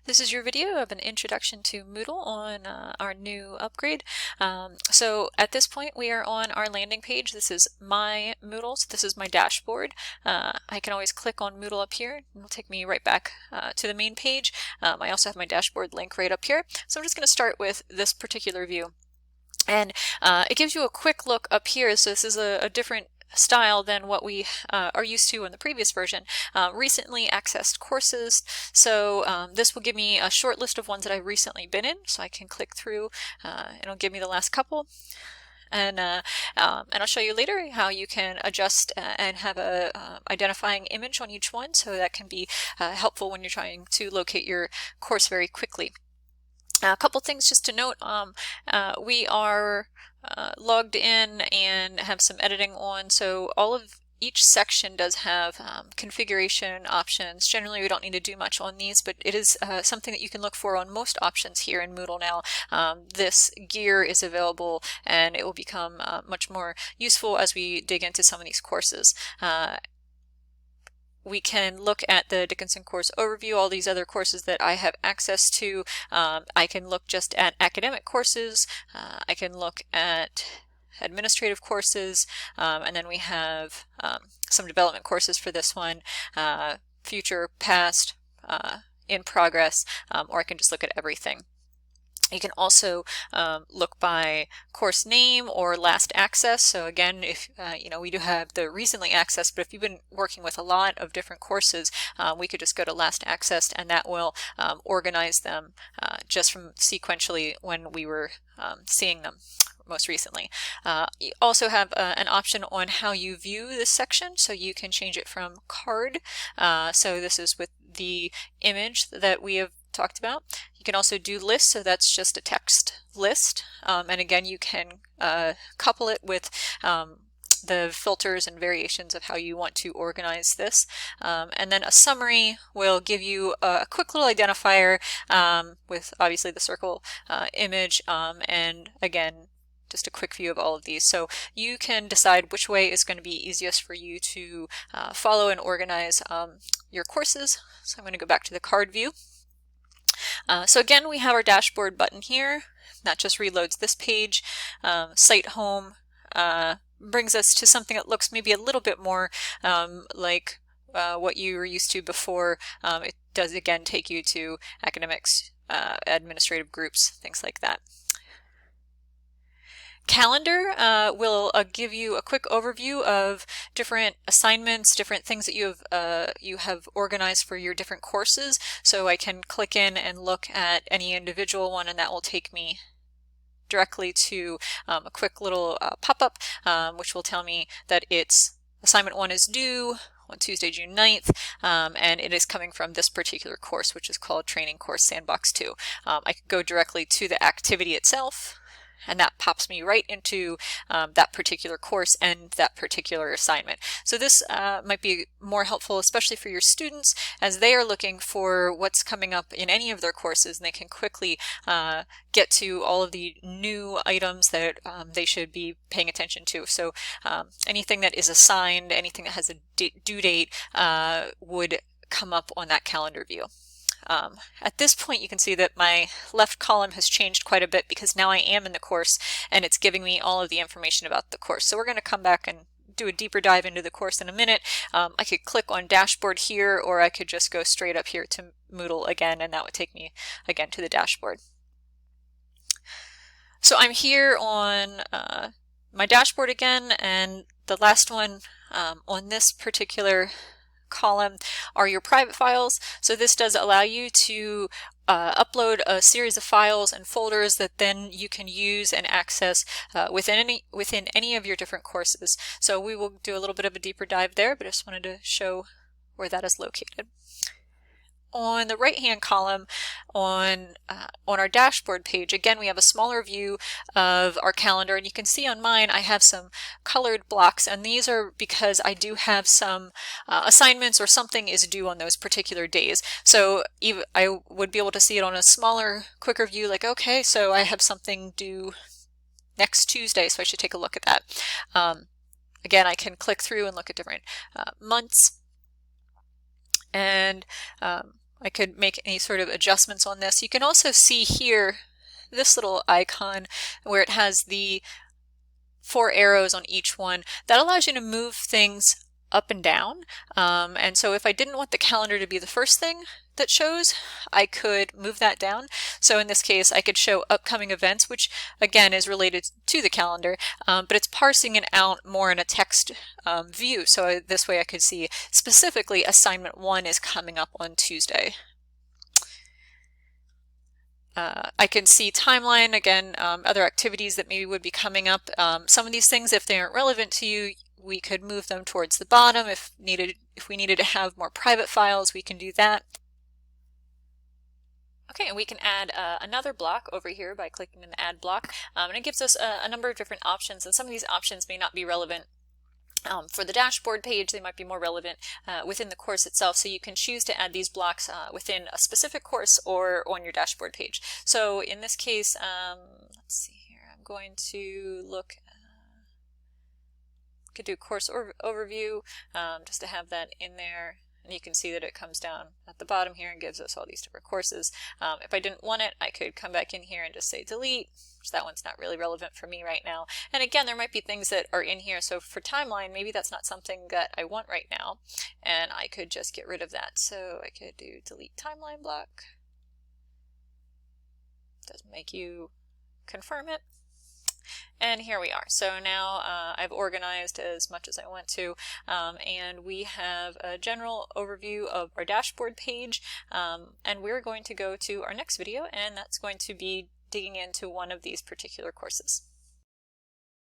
This is your video of an introduction to Moodle on our new upgrade. So at this point we are on our landing page. This is my Moodle, so this is my dashboard. I can always click on Moodle up here and it'll take me right back to the main page. I also have my dashboard link right up here. So I'm just going to start with this particular view. And it gives you a quick look up here. So this is a different style than what we are used to in the previous version. Recently accessed courses. So this will give me a short list of ones that I've recently been in. So I can click through. It'll give me the last couple. And I'll show you later how you can adjust and have a identifying image on each one. So that can be helpful when you're trying to locate your course very quickly. A couple things just to note, we are logged in and have some editing on, so each section does have configuration options. Generally we don't need to do much on these, but it is something that you can look for on most options here in Moodle now. This gear is available and it will become much more useful as we dig into some of these courses. We can look at the Dickinson course overview, all these other courses that I have access to. I can look just at academic courses. I can look at administrative courses, and then we have some development courses for this one, future, past, in progress, or I can just look at everything. You can also look by course name or last access. So again, if we do have the recently accessed, but if you've been working with a lot of different courses, we could just go to last accessed, and that will organize them just from sequentially when we were seeing them most recently. You also have an option on how you view this section, so you can change it from card. So this is with the image that we have talked about. You can also do lists, so that's just a text list, and again you can couple it with the filters and variations of how you want to organize this, and then a summary will give you a quick little identifier with obviously the circle image, and again just a quick view of all of these. So you can decide which way is going to be easiest for you to follow and organize your courses. So I'm going to go back to the card view. So again, we have our dashboard button here. That just reloads this page. Site home brings us to something that looks maybe a little bit more like what you were used to before. It does again take you to academics, administrative groups, things like that. Calendar will give you a quick overview of different assignments, different things that you have organized for your different courses. So I can click in and look at any individual one, and that will take me directly to a quick little pop-up, which will tell me that assignment 1 is due on Tuesday, June 9th, and it is coming from this particular course, which is called Training Course Sandbox 2. I could go directly to the activity itself, and that pops me right into that particular course and that particular assignment. So this might be more helpful, especially for your students, as they are looking for what's coming up in any of their courses, and they can quickly get to all of the new items that they should be paying attention to. So anything that is assigned, anything that has a due date would come up on that calendar view. At this point you can see that my left column has changed quite a bit because now I am in the course and it's giving me all of the information about the course. So we're going to come back and do a deeper dive into the course in a minute. I could click on dashboard here, or I could just go straight up here to Moodle again, and that would take me again to the dashboard. So I'm here on my dashboard again, and the last one on this particular column are your private files. So this does allow you to upload a series of files and folders that then you can use and access within any of your different courses. So we will do a little bit of a deeper dive there, but I just wanted to show where that is located. On the right-hand column on our dashboard page, again, we have a smaller view of our calendar, and you can see on mine I have some colored blocks, and these are because I do have some assignments or something is due on those particular days. So I would be able to see it on a smaller, quicker view, like, okay, so I have something due next Tuesday, so I should take a look at that. Again, I can click through and look at different months. And I could make any sort of adjustments on this. You can also see here this little icon where it has the 4 arrows on each one. That allows you to move things up and down. And so if I didn't want the calendar to be the first thing that shows, I could move that down. So in this case, I could show upcoming events, which again is related to the calendar, but it's parsing it out more in a text view. So this way I could see specifically assignment 1 is coming up on Tuesday. I can see timeline, again, other activities that maybe would be coming up. Some of these things, if they aren't relevant to you, we could move them towards the bottom. If we needed to have more private files, we can do that. Okay, and we can add another block over here by clicking on the add block, and it gives us a number of different options, and some of these options may not be relevant for the dashboard page. They might be more relevant within the course itself, so you can choose to add these blocks within a specific course or on your dashboard page. So in this case, let's see here, I'm going to look, could do course overview just to have that in there. And you can see that it comes down at the bottom here and gives us all these different courses. If I didn't want it, I could come back in here and just say delete. So that one's not really relevant for me right now. And again, there might be things that are in here. So for timeline, maybe that's not something that I want right now. And I could just get rid of that. So I could do delete timeline block. Doesn't make you confirm it. And here we are. So now I've organized as much as I want to, and we have a general overview of our dashboard page, and we're going to go to our next video, and that's going to be digging into one of these particular courses.